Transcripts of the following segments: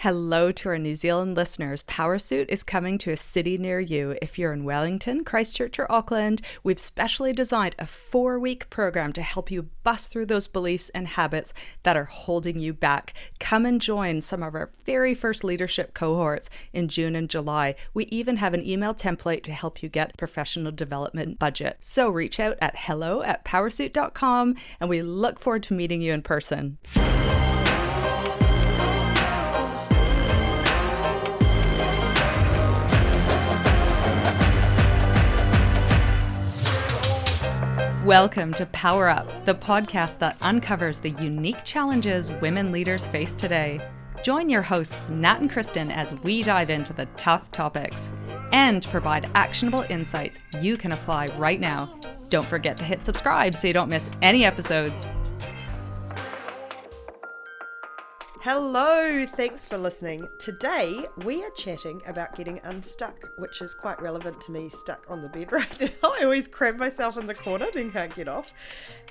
Hello to our New Zealand listeners. Powrup is coming to a city near you. If you're in Wellington, Christchurch or Auckland, we've specially designed a 4-week program to help you bust through those beliefs and habits that are holding you back. Come and join some of our very first leadership cohorts in June and July. We even have an email template to help you get professional development budget. So reach out at hello@powrup.com and we look forward to meeting you in person. Welcome to Powrup, the podcast that uncovers the unique challenges women leaders face today. Join your hosts Nat and Kristen as we dive into the tough topics and provide actionable insights you can apply right now. Don't forget to hit subscribe so you don't miss any episodes. Hello, thanks for listening. Today we are chatting about getting unstuck, which is quite relevant to me, stuck on the bed right now. I always cram myself in the corner, then can't get off.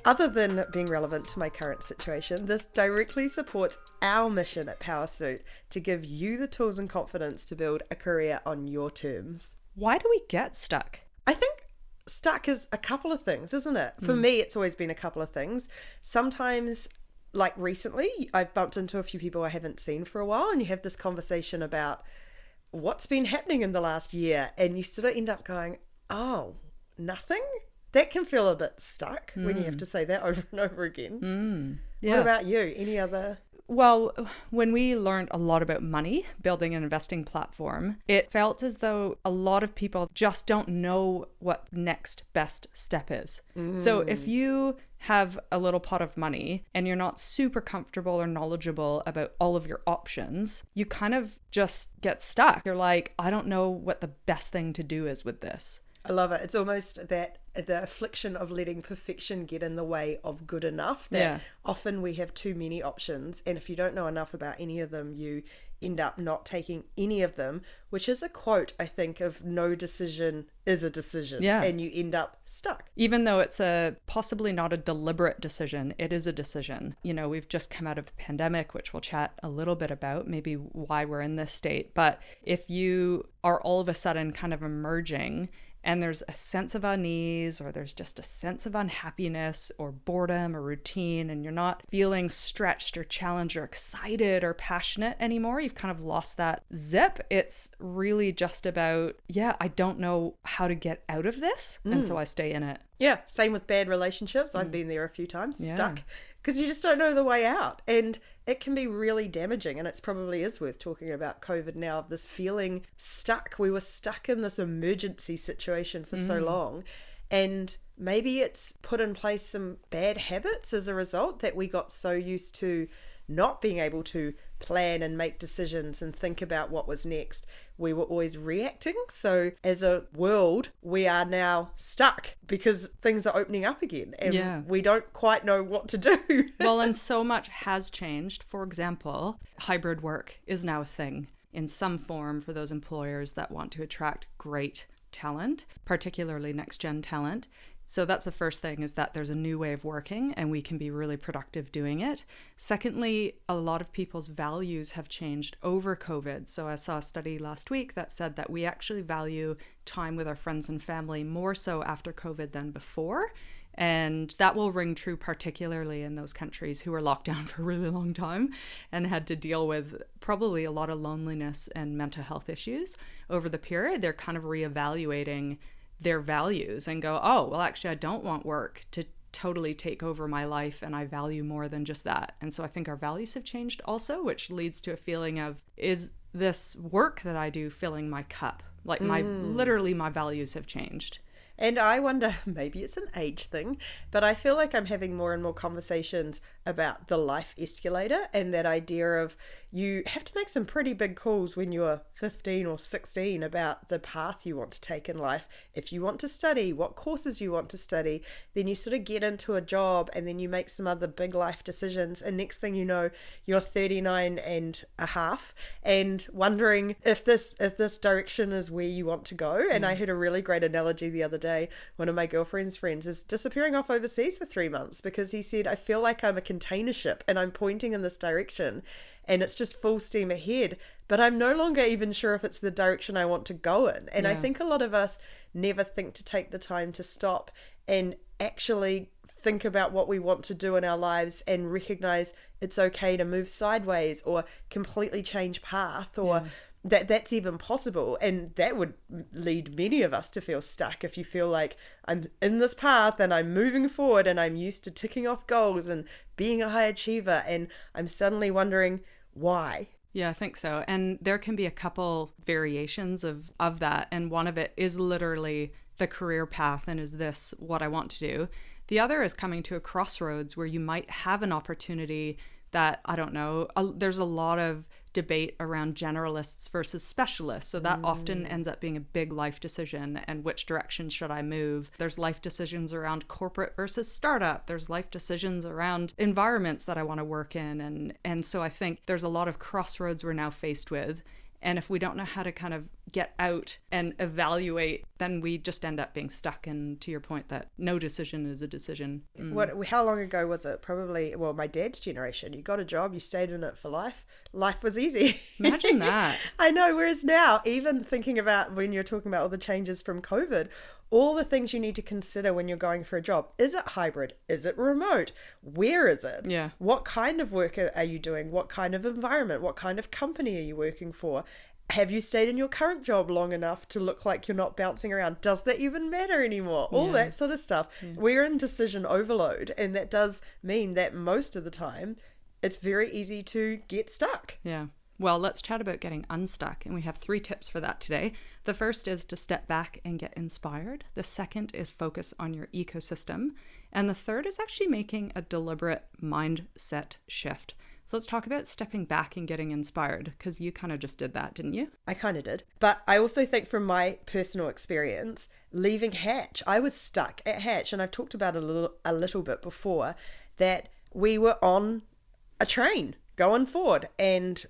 Other than being relevant to my current situation, this directly supports our mission at Powrup to give you the tools and confidence to build a career on your terms. Why do we get stuck? I think stuck is a couple of things, isn't it? For me, it's always been a couple of things. Sometimes, like recently, I've bumped into a few people I haven't seen for a while, and you have this conversation about what's been happening in the last year, and you sort of end up going, oh, nothing? That can feel a bit stuck when you have to say that over and over again. Yeah. What about you? Any other? Well, when we learned a lot about money, building an investing platform, it felt as though a lot of people just don't know what next best step is. So if you have a little pot of money and you're not super comfortable or knowledgeable about all of your options, you kind of just get stuck. You're like, I don't know what the best thing to do is with this. I love it. It's almost that the affliction of letting perfection get in the way of good enough. That often we have too many options, and if you don't know enough about any of them, you end up not taking any of them, which is a quote, I think, of no decision is a decision. Yeah. And you end up stuck. Even though it's possibly not a deliberate decision, it is a decision. You know, we've just come out of a pandemic, which we'll chat a little bit about, maybe why we're in this state. But if you are all of a sudden kind of emerging and there's a sense of unease, or there's just a sense of unhappiness or boredom or routine, and you're not feeling stretched or challenged or excited or passionate anymore, you've kind of lost that zip. It's really just about, I don't know how to get out of this. And so I stay in it. Yeah, same with bad relationships. I've been there a few times, stuck, because you just don't know the way out. And it can be really damaging. And it probably is worth talking about COVID now, of this feeling stuck. We were stuck in this emergency situation for so long. And maybe it's put in place some bad habits as a result, that we got so used to not being able to plan and make decisions and think about what was next. We were always reacting. So as a world, we are now stuck because things are opening up again and we don't quite know what to do. Well, and so much has changed. For example, hybrid work is now a thing in some form for those employers that want to attract great talent, particularly next-gen talent. So that's the first thing, is that there's a new way of working and we can be really productive doing it. Secondly, a lot of people's values have changed over COVID. So I saw a study last week that said that we actually value time with our friends and family more so after COVID than before. And that will ring true particularly in those countries who were locked down for a really long time and had to deal with probably a lot of loneliness and mental health issues over the period. They're kind of reevaluating their values and go, oh, well, actually, I don't want work to totally take over my life, and I value more than just that. And so I think our values have changed also, which leads to a feeling of, is this work that I do filling my cup? Like literally my values have changed. And I wonder, maybe it's an age thing, but I feel like I'm having more and more conversations about the life escalator, and that idea of you have to make some pretty big calls when you're 15 or 16 about the path you want to take in life. If you want to study, what courses you want to study, then you sort of get into a job and then you make some other big life decisions. And next thing you know, you're 39 and a half and wondering if this direction is where you want to go. And I heard a really great analogy the other day day, one of my girlfriend's friends is disappearing off overseas for 3 months because he said, I feel like I'm a container ship and I'm pointing in this direction and it's just full steam ahead, but I'm no longer even sure if it's the direction I want to go in. And I think a lot of us never think to take the time to stop and actually think about what we want to do in our lives and recognize it's okay to move sideways or completely change path, or that's even possible. And that would lead many of us to feel stuck. If you feel like I'm in this path and I'm moving forward and I'm used to ticking off goals and being a high achiever, and I'm suddenly wondering why. Yeah, I think so. And there can be a couple variations of that. And one of it is literally the career path, and is this what I want to do? The other is coming to a crossroads where you might have an opportunity that, I don't know, there's a lot of debate around generalists versus specialists. So that often ends up being a big life decision. And which direction should I move? There's life decisions around corporate versus startup. There's life decisions around environments that I want to work in. And so I think there's a lot of crossroads we're now faced with. And if we don't know how to kind of get out and evaluate, then we just end up being stuck. And to your point, that no decision is a decision. How long ago was it? Probably, well, my dad's generation. You got a job, you stayed in it for life. Life was easy. Imagine that. I know. Whereas now, even thinking about when you're talking about all the changes from COVID, all the things you need to consider when you're going for a job. Is it hybrid? Is it remote? Where is it? Yeah. What kind of work are you doing? What kind of environment? What kind of company are you working for? Have you stayed in your current job long enough to look like you're not bouncing around? Does that even matter anymore? All that sort of stuff. Yeah. We're in decision overload, and that does mean that most of the time it's very easy to get stuck. Yeah. Well, let's chat about getting unstuck, and we have 3 tips for that today. The first is to step back and get inspired. The second is focus on your ecosystem. And the third is actually making a deliberate mindset shift. So let's talk about stepping back and getting inspired, because you kind of just did that, didn't you? I kind of did. But I also think from my personal experience, leaving Hatch, I was stuck at Hatch, and I've talked about it a little bit before, that we were on a train going forward, and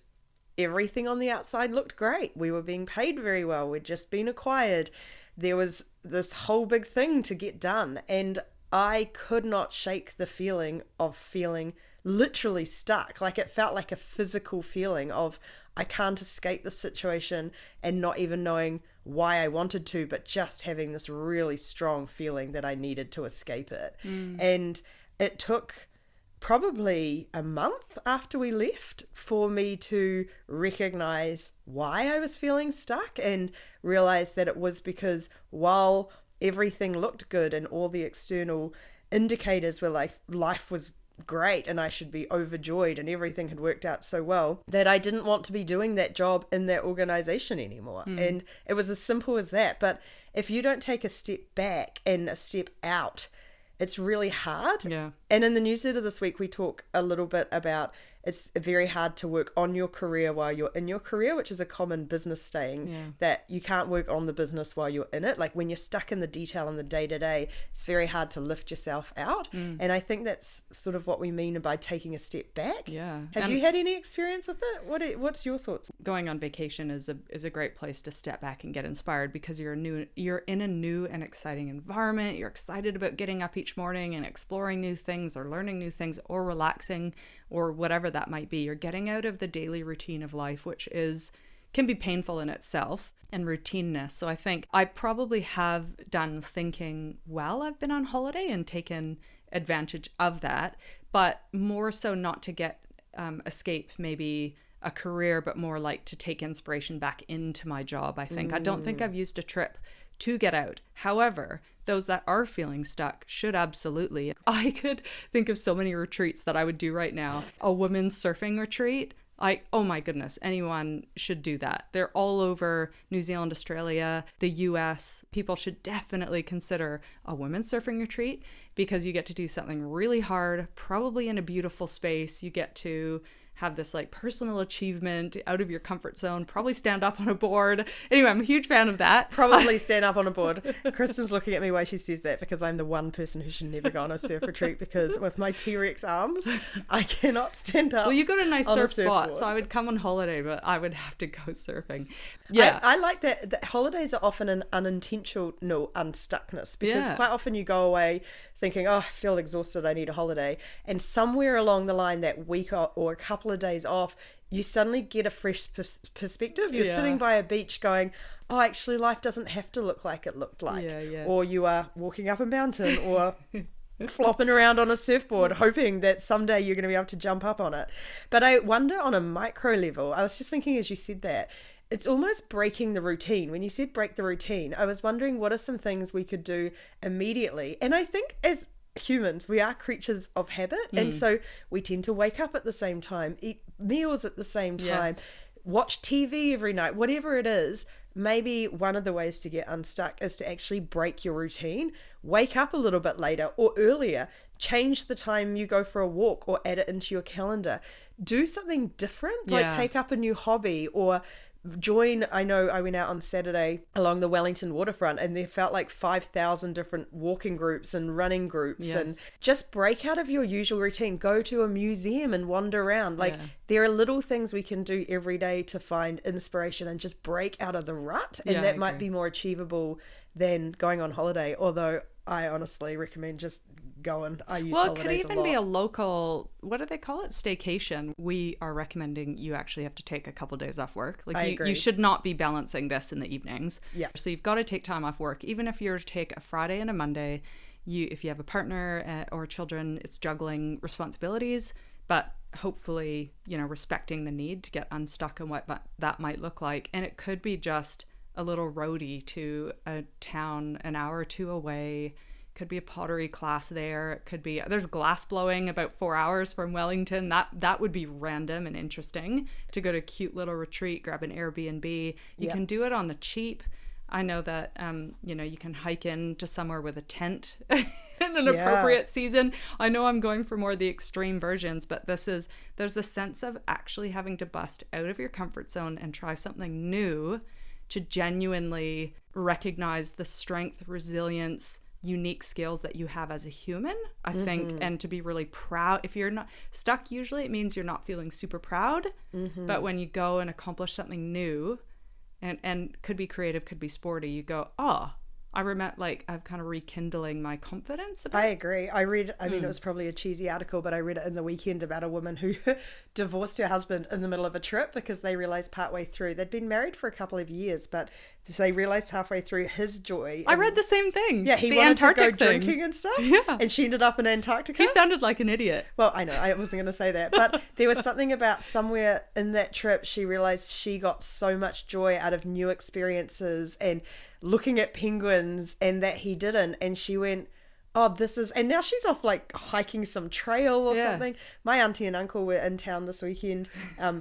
everything on the outside looked great. We were being paid very well. We'd just been acquired. There was this whole big thing to get done. And I could not shake the feeling of feeling literally stuck. Like, it felt like a physical feeling of I can't escape the situation, and not even knowing why I wanted to, but just having this really strong feeling that I needed to escape it. And it took probably a month after we left for me to recognize why I was feeling stuck, and realize that it was because while everything looked good and all the external indicators were like life was great and I should be overjoyed and everything had worked out so well, that I didn't want to be doing that job in that organization anymore. And it was as simple as that. But if you don't take a step back and a step out, it's really hard. Yeah. And in the newsletter this week, we talk a little bit about it's very hard to work on your career while you're in your career, which is a common business saying, that you can't work on the business while you're in it. Like, when you're stuck in the detail in the day-to-day, it's very hard to lift yourself out. And I think that's sort of what we mean by taking a step back. Yeah. Have you had any experience with it? What's your thoughts? Going on vacation is a great place to step back and get inspired, because you're in a new and exciting environment. You're excited about getting up each morning and exploring new things, or learning new things, or relaxing, or whatever that might be. You're getting out of the daily routine of life, which can be painful in itself, and routineness. So I think I probably have done thinking, well, I've been on holiday, and taken advantage of that, but more so not to get escape maybe a career, but more like to take inspiration back into my job. I think I don't think I've used a trip to get out. However, those that are feeling stuck should absolutely. I could think of so many retreats that I would do right now. A women's surfing retreat. Oh my goodness, anyone should do that. They're all over New Zealand, Australia, the US. People should definitely consider a women's surfing retreat, because you get to do something really hard, probably in a beautiful space. You get to have this like personal achievement out of your comfort zone, probably stand up on a board. Anyway, I'm a huge fan of that. Probably stand up on a board. Kristen's looking at me while she says that because I'm the one person who should never go on a surf retreat, because with my T-Rex arms, I cannot stand up. Well, you got a nice surf spot, so I would come on holiday, but I would have to go surfing. Yeah. I like that holidays are often an unintentional unstuckness, because quite often you go away thinking, oh, I feel exhausted, I need a holiday. And somewhere along the line, that week or a couple of days off, you suddenly get a fresh perspective. You're sitting by a beach going, oh, actually life doesn't have to look like it looked like. Or you are walking up a mountain or flopping around on a surfboard hoping that someday you're going to be able to jump up on it. But I wonder, on a micro level, I was just thinking as you said that, it's almost breaking the routine. When you said break the routine, I was wondering what are some things we could do immediately. And I think as humans, we are creatures of habit. And so we tend to wake up at the same time, eat meals at the same time, watch TV every night, whatever it is. Maybe one of the ways to get unstuck is to actually break your routine, wake up a little bit later or earlier, change the time you go for a walk or add it into your calendar. Do something different, like take up a new hobby or join. I know I went out on Saturday along the Wellington waterfront and there felt like 5,000 different walking groups and running groups, and just break out of your usual routine. Go to a museum and wander around. Like there are little things we can do every day to find inspiration and just break out of the rut, and that might be more achievable than going on holiday, although I honestly recommend just going. I use well, it holidays could even be a local, what do they call it, staycation. We are recommending you actually have to take a couple days off work. Like you should not be balancing this in the evenings. So you've got to take time off work, even if you're to take a Friday and a Monday. If you have a partner or children, it's juggling responsibilities, but hopefully, respecting the need to get unstuck and what that might look like. And it could be just a little roadie to a town an hour or two away. Could be a pottery class there. It could be, there's glass blowing about 4 hours from Wellington. That would be random and interesting to go to a cute little retreat, grab an Airbnb. You can do it on the cheap. I know that, you can hike into somewhere with a tent in an appropriate season. I know I'm going for more of the extreme versions, but there's a sense of actually having to bust out of your comfort zone and try something new to genuinely recognize the strength, resilience, unique skills that you have as a human, I think, and to be really proud. If you're not stuck, usually it means you're not feeling super proud, but when you go and accomplish something new, and could be creative, could be sporty, you go, oh, I remember, like, I'm kind of rekindling my confidence about. I agree. I mean, it was probably a cheesy article, but I read it in the weekend about a woman who divorced her husband in the middle of a trip because they realized partway through, they'd been married for a couple of years, but they realized halfway through his joy. I read the same thing. Yeah, he wanted Antarctic to go drinking and stuff. Yeah. And she ended up in Antarctica. He sounded like an idiot. Well, I know, I wasn't going to say that, but there was something about somewhere in that trip, she realized she got so much joy out of new experiences and looking at penguins, and that he didn't, and she went, oh, this is, and now she's off like hiking some trail or something. My auntie and uncle were in town this weekend,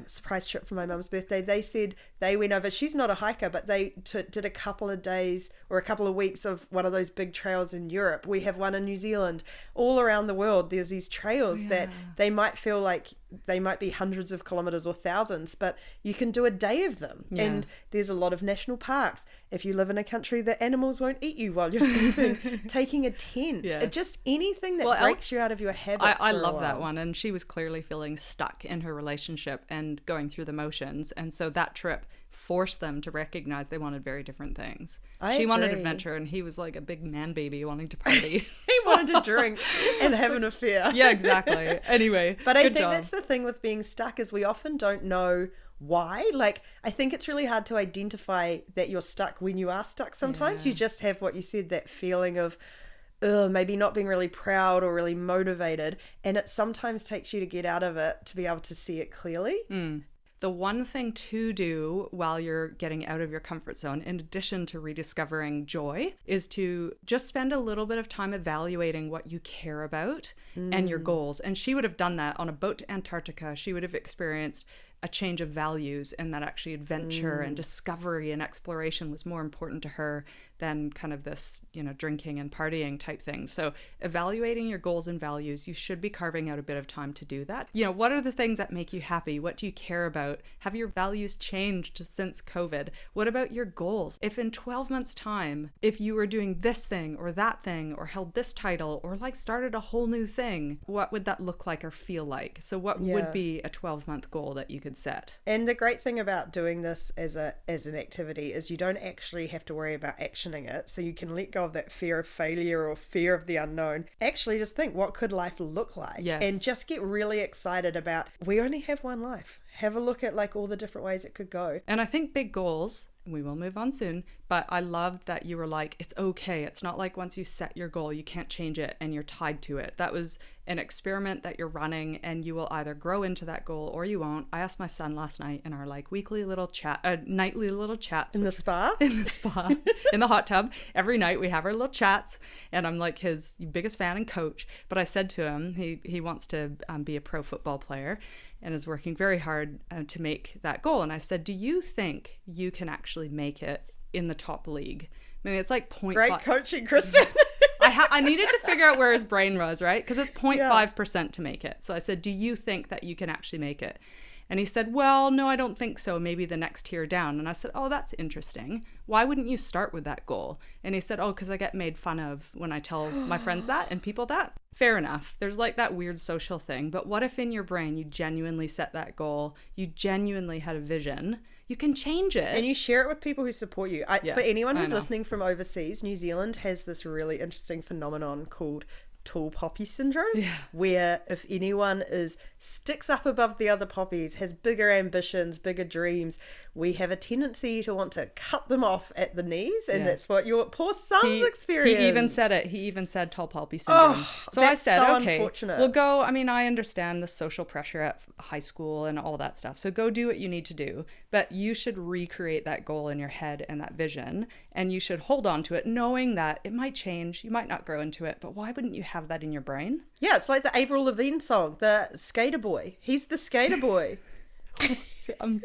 surprise trip for my mum's birthday. They said they went over, she's not a hiker, but they did a couple of days or a couple of weeks of one of those big trails in Europe. We have one in New Zealand. All around the world, there's these trails that they might feel like they might be hundreds of kilometers or thousands, but you can do a day of them. And there's a lot of national parks. If you live in a country that animals won't eat you while you're sleeping, taking a tent, just anything that breaks you out of your habit. I love that one. And she was clearly feeling stuck in her relationship and going through the motions. And so that trip forced them to recognize they wanted very different things. She wanted adventure, and he was like a big man baby wanting to party. He wanted to drink and have an affair. Yeah, exactly. Anyway, but I think that's the thing with being stuck, is we often don't know why. Like, I think it's really hard to identify that you're stuck when you are stuck. Sometimes you just have what you said, that feeling of maybe not being really proud or really motivated, and it sometimes takes you to get out of it to be able to see it clearly. The one thing to do while you're getting out of your comfort zone, in addition to rediscovering joy, is to just spend a little bit of time evaluating what you care about and your goals. And she would have done that on a boat to Antarctica. She would have experienced a change of values, and that actually adventure and discovery and exploration was more important to her than kind of this, drinking and partying type thing. So evaluating your goals and values, you should be carving out a bit of time to do that. What are the things that make you happy? What do you care about? Have your values changed since COVID? What about your goals? If in 12 months time, if you were doing this thing or that thing or held this title or like started a whole new thing, what would that look like or feel like? So what would be a 12-month goal that you could set? And the great thing about doing this as an activity is you don't actually have to worry about actioning it, so you can let go of that fear of failure or fear of the unknown. Actually just think, what could life look like? Yes. And just get really excited about, we only have one life. Have a look at like all the different ways it could go. And I think big goals, we will move on soon, but I loved that you were like, it's okay. It's not like once you set your goal, you can't change it and you're tied to it. That was an experiment that you're running, and you will either grow into that goal or you won't. I asked my son last night in our like weekly little chat, nightly little chats. In the spa? In the spa, in the hot tub. Every night we have our little chats, and I'm like his biggest fan and coach. But I said to him, he wants to be a pro football player and is working very hard to make that goal. And I said, do you think you can actually make it in the top league? I mean, it's like 0.5. Great coaching, Kristen. I needed to figure out where his brain was, right? Because it's 0.5% to make it. So I said, do you think that you can actually make it? And he said, well, no, I don't think so. Maybe the next tier down. And I said, oh, that's interesting. Why wouldn't you start with that goal? And he said, oh, because I get made fun of when I tell my friends that and people that. Fair enough. There's like that weird social thing. But what if in your brain you genuinely set that goal, you genuinely had a vision, you can change it. And you share it with people who support you. For anyone who's listening from overseas, New Zealand has this really interesting phenomenon called tall poppy syndrome, where if anyone sticks up above the other poppies, has bigger ambitions, bigger dreams, we have a tendency to want to cut them off at the knees, and that's what your poor son's experienced. He even said it. He even said tall poppy syndrome. So I said, so okay, unfortunate. We'll go. I mean, I understand the social pressure at high school and all that stuff. So go do what you need to do, but you should recreate that goal in your head and that vision, and you should hold on to it, knowing that it might change. You might not grow into it, but why wouldn't you have that in your brain? Yeah, it's like the Avril Lavigne song, the skater boy. He's the skater boy.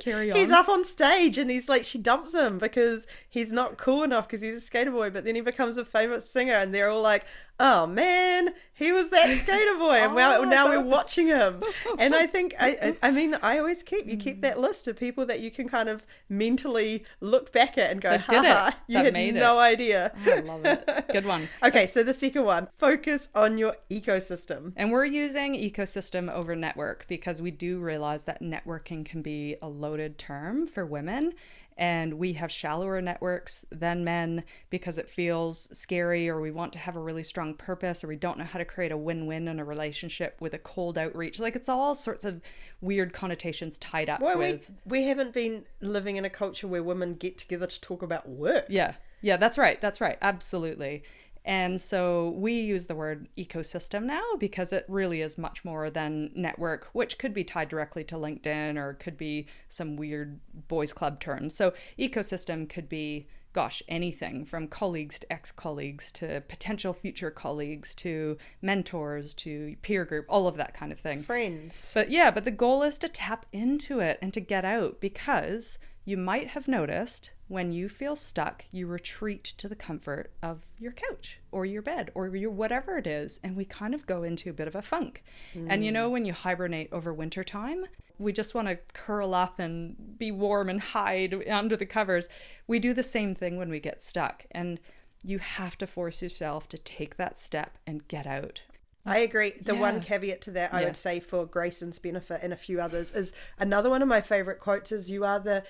Carry on. He's up on stage and he's like, she dumps him because he's not cool enough because he's a skater boy, but then he becomes a famous singer and they're all like, oh man, he was that skater boy, and now we're watching him. And I think I mean I always keep that list of people that you can kind of mentally look back at and go, haha, you had no idea. Oh, I love it. Good one. Okay, so the second one, focus on your ecosystem. And we're using ecosystem over network because we do realize that networking can be a loaded term for women. And we have shallower networks than men because it feels scary, or we want to have a really strong purpose, or we don't know how to create a win-win in a relationship with a cold outreach. Like, it's all sorts of weird connotations tied up with... We haven't been living in a culture where women get together to talk about work. Yeah, that's right. Absolutely. And so we use the word ecosystem now because it really is much more than network, which could be tied directly to LinkedIn or could be some weird boys club term. So ecosystem could be, gosh, anything from colleagues to ex-colleagues to potential future colleagues to mentors to peer group, all of that kind of thing. Friends. But the goal is to tap into it and to get out, because you might have noticed when you feel stuck, you retreat to the comfort of your couch or your bed or your whatever it is, and we kind of go into a bit of a funk. And when you hibernate over winter time, we just want to curl up and be warm and hide under the covers. We do the same thing when we get stuck, and you have to force yourself to take that step and get out. I agree. The one caveat to that, I would say, for Grayson's benefit and a few others, is another one of my favorite quotes is, you are the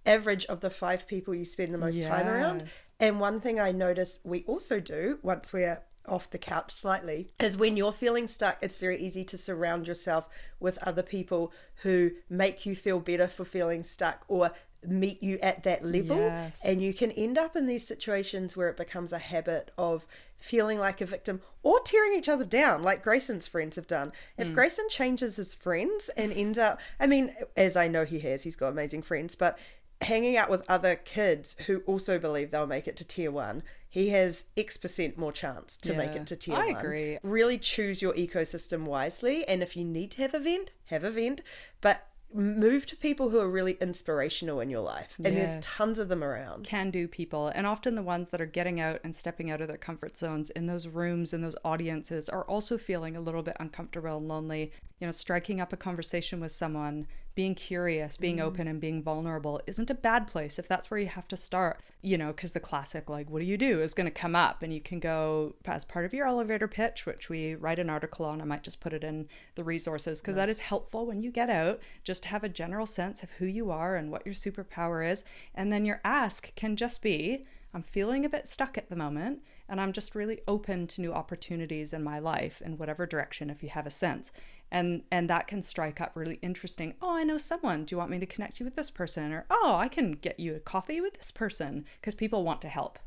average of the 5 people you spend the most time around. And one thing I notice we also do once we're off the couch slightly is, when you're feeling stuck, it's very easy to surround yourself with other people who make you feel better for feeling stuck or meet you at that level. And you can end up in these situations where it becomes a habit of feeling like a victim or tearing each other down, like Grayson's friends have done. If Grayson changes his friends and ends up, I mean, as I know he's got amazing friends, but hanging out with other kids who also believe they'll make it to tier 1, he has X% more chance to make it to tier 1. I agree. Really choose your ecosystem wisely, and if you need to have a vent, but move to people who are really inspirational in your life. And Yes. there's tons of them around. Can-do people, and often the ones that are getting out and stepping out of their comfort zones in those rooms and those audiences are also feeling a little bit uncomfortable and lonely. You know, striking up a conversation with someone, being curious, being open and being vulnerable isn't a bad place if that's where you have to start, you know, because the classic, like, what do you do is going to come up, and you can go as part of your elevator pitch, which we write an article on. I might just put it in the resources because that is helpful when you get out, just to have a general sense of who you are and what your superpower is. And then your ask can just be, I'm feeling a bit stuck at the moment, and I'm just really open to new opportunities in my life in whatever direction, if you have a sense. And that can strike up really interesting, oh, I know someone. Do you want me to connect you with this person? Or, oh, I can get you a coffee with this person, because people want to help.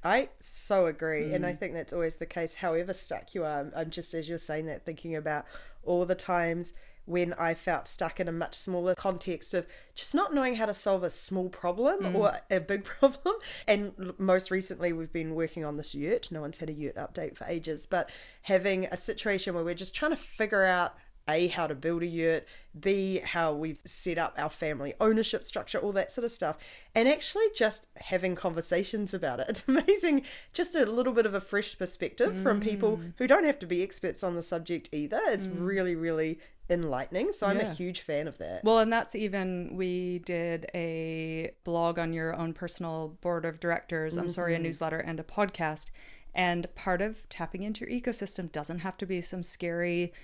I so agree. And I think that's always the case, however stuck you are. I'm just, as you're saying that, thinking about all the times when I felt stuck in a much smaller context of just not knowing how to solve a small problem or a big problem. And most recently, we've been working on this yurt. No one's had a yurt update for ages, but having a situation where we're just trying to figure out A, how to build a yurt, B, how we've set up our family ownership structure, all that sort of stuff. And actually just having conversations about it. It's amazing, just a little bit of a fresh perspective from people who don't have to be experts on the subject either. It's really, really enlightening. So I'm a huge fan of that. Well, and that's even, we did a blog on your own personal board of directors, a newsletter and a podcast. And part of tapping into your ecosystem doesn't have to be some scary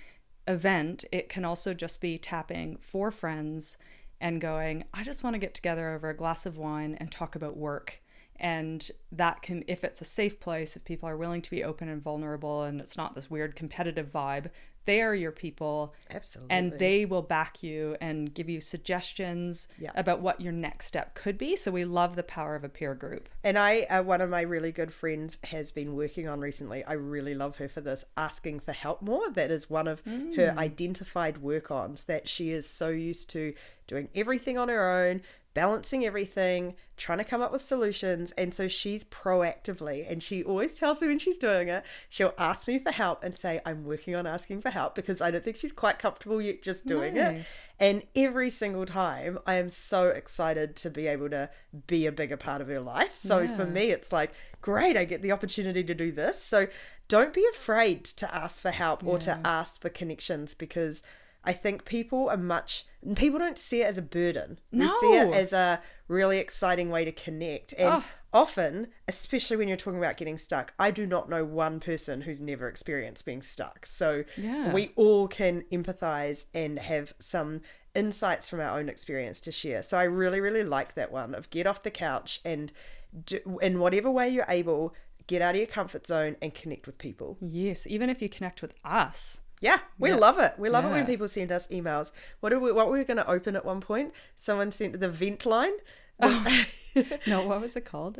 event. It can also just be tapping 4 friends and going, I just want to get together over a glass of wine and talk about work. And that can, if it's a safe place, if people are willing to be open and vulnerable and it's not this weird competitive vibe, they are your people. Absolutely. And they will back you and give you suggestions about what your next step could be. So we love the power of a peer group. And one of my really good friends has been working on recently, I really love her for this, asking for help more. That is one of her identified work-ons, that she is so used to doing everything on her own, balancing everything, trying to come up with solutions. And so she's proactively, and she always tells me when she's doing it, she'll ask me for help and say, I'm working on asking for help, because I don't think she's quite comfortable yet just doing it. And every single time I am so excited to be able to be a bigger part of her life. So for me, it's like, great, I get the opportunity to do this. So don't be afraid to ask for help or to ask for connections, because I think people don't see it as a burden. We see it as a really exciting way to connect. And often, especially when you're talking about getting stuck, I do not know one person who's never experienced being stuck. So we all can empathize and have some insights from our own experience to share. So I really, really like that one of get off the couch and in whatever way you're able, get out of your comfort zone and connect with people. Yes, even if you connect with us. Yeah, we love it. We love it when people send us emails. What were we going to open at one point? Someone sent the vent line. No, what was it called?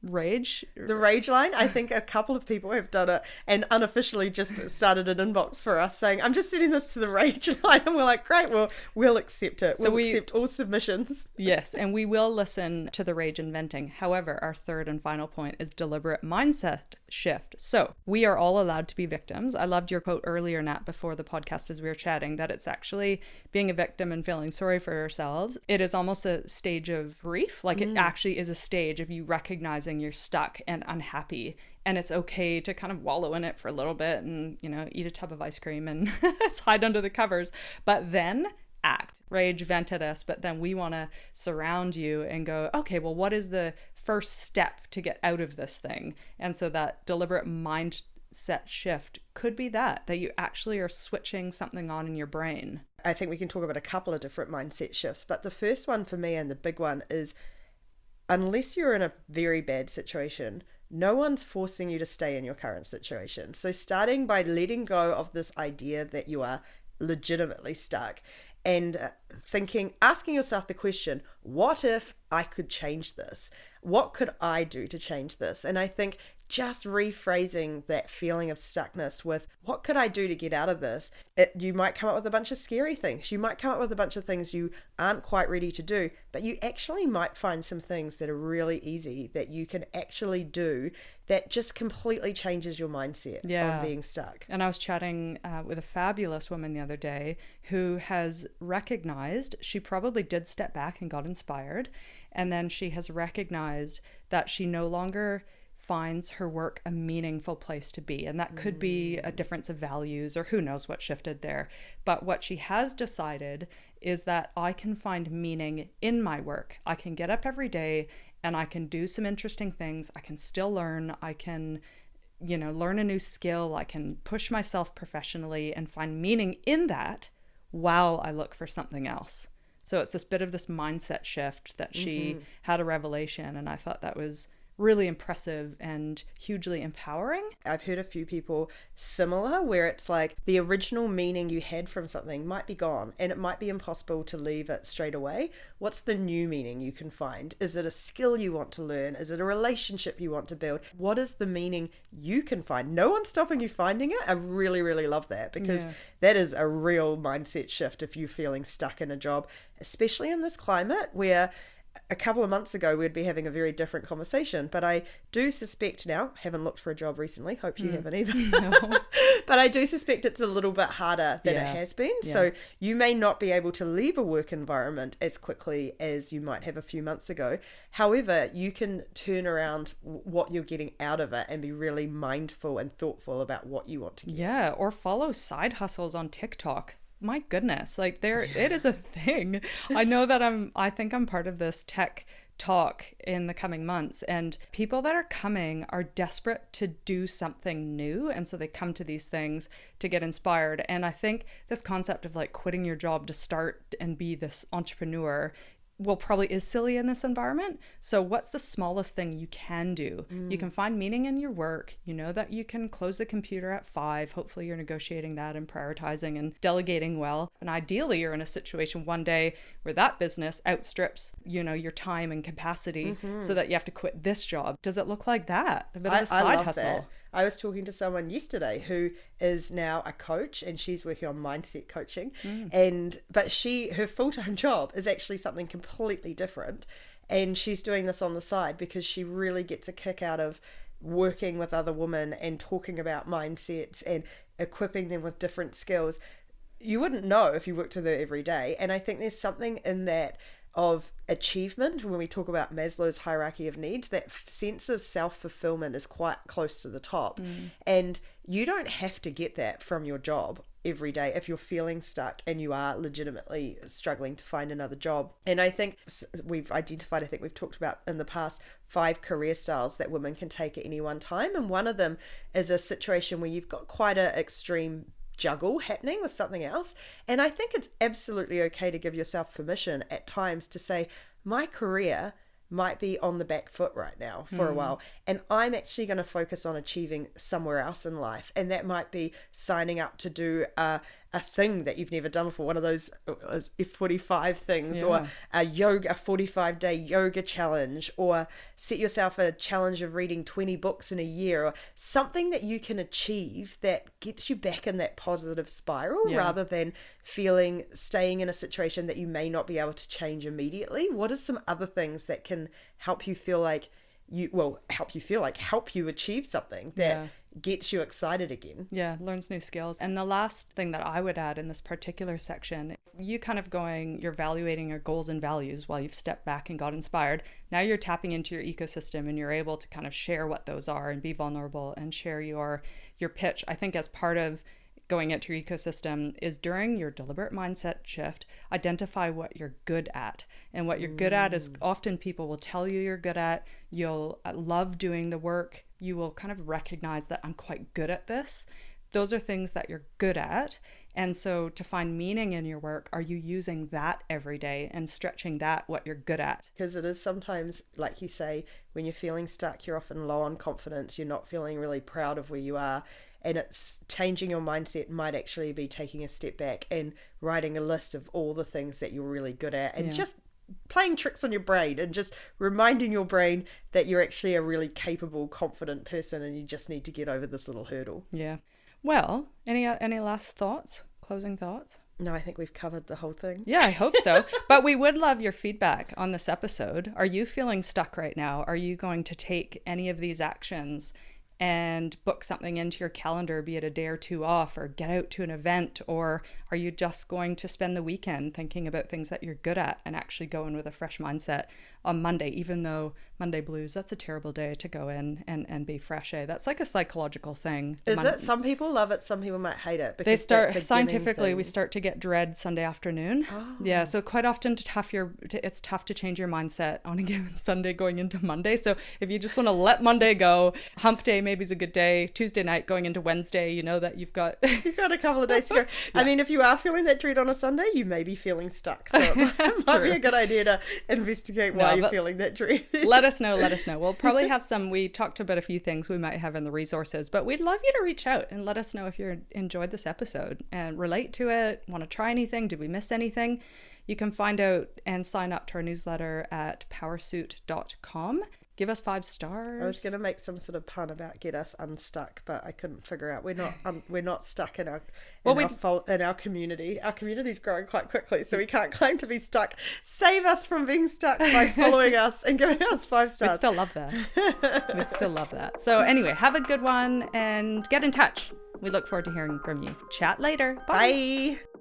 Rage? The rage line. I think a couple of people have done it and unofficially just started an inbox for us saying, I'm just sending this to the rage line. And we're like, great, well, we'll accept it. We'll accept all submissions. Yes, and we will listen to the rage and venting. However, our third and final point is deliberate mindset shift. So we are all allowed to be victims. I loved your quote earlier, Nat, before the podcast as we were chatting, that it's actually being a victim and feeling sorry for ourselves. It is almost a stage of grief. Like it actually is a stage of you recognizing you're stuck and unhappy, and it's okay to kind of wallow in it for a little bit and, you know, eat a tub of ice cream and hide under the covers, but then act. Rage, vent at us, but then we want to surround you and go, okay, well, what is the first step to get out of this thing? And so that deliberate mindset shift could be that you actually are switching something on in your brain. I think we can talk about a couple of different mindset shifts, but the first one for me and the big one is, unless you're in a very bad situation, no one's forcing you to stay in your current situation. So starting by letting go of this idea that you are legitimately stuck and asking yourself the question, what if I could change this? what could I do to change this? And I think just rephrasing that feeling of stuckness with what could I do to get out of this? You might come up with a bunch of scary things. You might come up with a bunch of things you aren't quite ready to do, but you actually might find some things that are really easy that you can actually do that just completely changes your mindset on being stuck. And I was chatting with a fabulous woman the other day who has recognized she probably did step back and got inspired. And then she has recognized that she no longer finds her work a meaningful place to be. And that could be a difference of values, or who knows what shifted there. But what she has decided is that I can find meaning in my work. I can get up every day and I can do some interesting things. I can still learn. I can, learn a new skill. I can push myself professionally and find meaning in that while I look for something else. So it's this bit of this mindset shift that she had a revelation. And I thought that was really impressive and hugely empowering. I've heard a few people similar where it's like the original meaning you had from something might be gone and it might be impossible to leave it straight away. What's the new meaning you can find? Is it a skill you want to learn? Is it a relationship you want to build? What is the meaning you can find? No one's stopping you finding it. I really, really love that, because that is a real mindset shift if you're feeling stuck in a job, especially in this climate where a couple of months ago we'd be having a very different conversation. But I do suspect now, haven't looked for a job recently, hope you haven't either, no. But I do suspect it's a little bit harder than it has been. So you may not be able to leave a work environment as quickly as you might have a few months ago. However, you can turn around what you're getting out of it and be really mindful and thoughtful about what you want to get. Yeah, or follow side hustles on TikTok. My goodness, like it is a thing. I know that I think I'm part of this tech talk in the coming months, and people that are coming are desperate to do something new, and so they come to these things to get inspired. And I think this concept of like quitting your job to start and be this entrepreneur probably is silly in this environment. So what's the smallest thing you can do? You can find meaning in your work. You know that you can close the computer at 5. Hopefully you're negotiating that and prioritizing and delegating well. And ideally you're in a situation one day where that business outstrips, your time and capacity, so that you have to quit this job. Does it look like that? A bit of a side hustle. That. I was talking to someone yesterday who is now a coach, and she's working on mindset coaching. But her full-time job is actually something completely different. And she's doing this on the side because she really gets a kick out of working with other women and talking about mindsets and equipping them with different skills. You wouldn't know if you worked with her every day. And I think there's something in that of achievement when we talk about Maslow's hierarchy of needs. That sense of self-fulfillment is quite close to the top, and you don't have to get that from your job every day if you're feeling stuck and you are legitimately struggling to find another job. And I think we've talked about in the past 5 career styles that women can take at any one time, and one of them is a situation where you've got quite an extreme juggle happening with something else. And I think it's absolutely okay to give yourself permission at times to say, my career might be on the back foot right now for a while, and I'm actually going to focus on achieving somewhere else in life. And that might be signing up to do a thing that you've never done before, one of those F45 things, or a 45-day yoga challenge, or set yourself a challenge of reading 20 books in a year, or something that you can achieve that gets you back in that positive spiral, rather than staying in a situation that you may not be able to change immediately. What are some other things that can help you feel like help you achieve something that gets you excited again? Learns new skills. And the last thing that I would add in this particular section, you're evaluating your goals and values while you've stepped back and got inspired. Now you're tapping into your ecosystem, and you're able to kind of share what those are and be vulnerable and share your pitch. I think as part of going into your ecosystem is, during your deliberate mindset shift, identify what you're good at. And what you're good at is often people will tell you you're good at. You'll love doing the work. You will kind of recognize that I'm quite good at this. Those are things that you're good at. And so to find meaning in your work, are you using that every day and stretching that what you're good at? Because it is sometimes, like you say, when you're feeling stuck, you're often low on confidence. You're not feeling really proud of where you are. And it's changing your mindset might actually be taking a step back and writing a list of all the things that you're really good at, and just playing tricks on your brain and just reminding your brain that you're actually a really capable, confident person and you just need to get over this little hurdle. Yeah. Well, any last thoughts? Closing thoughts? No, I think we've covered the whole thing. Yeah, I hope so. But we would love your feedback on this episode. Are you feeling stuck right now? Are you going to take any of these actions and book something into your calendar, be it a day or two off, or get out to an event? Or are you just going to spend the weekend thinking about things that you're good at and actually go in with a fresh mindset on Monday, even though Monday blues, that's a terrible day to go in and be fresh, eh? That's like a psychological thing. Is it? Some people love it, some people might hate it. They start, scientifically, we start to get dread Sunday afternoon. Oh. Yeah, so quite often it's tough to change your mindset on a given Sunday going into Monday. So if you just want to let Monday go, hump day maybe is a good day. Tuesday night going into Wednesday, you know that you've got a couple of days to go. Yeah. I mean, if you are feeling that dread on a Sunday, you may be feeling stuck. So it might be a good idea to investigate why you're feeling that dread. Let us know. We'll probably have we talked about a few things we might have in the resources, but we'd love you to reach out and let us know if you enjoyed this episode and relate to it, want to try anything, did we miss anything? You can find out and sign up to our newsletter at powersuit.com. Give us 5 stars. I was going to make some sort of pun about get us unstuck, but I couldn't figure out. We're not stuck in our community. Our community's growing quite quickly, so we can't claim to be stuck. Save us from being stuck by following us and giving us 5 stars. We'd still love that. So anyway, have a good one and get in touch. We look forward to hearing from you. Chat later. Bye. Bye.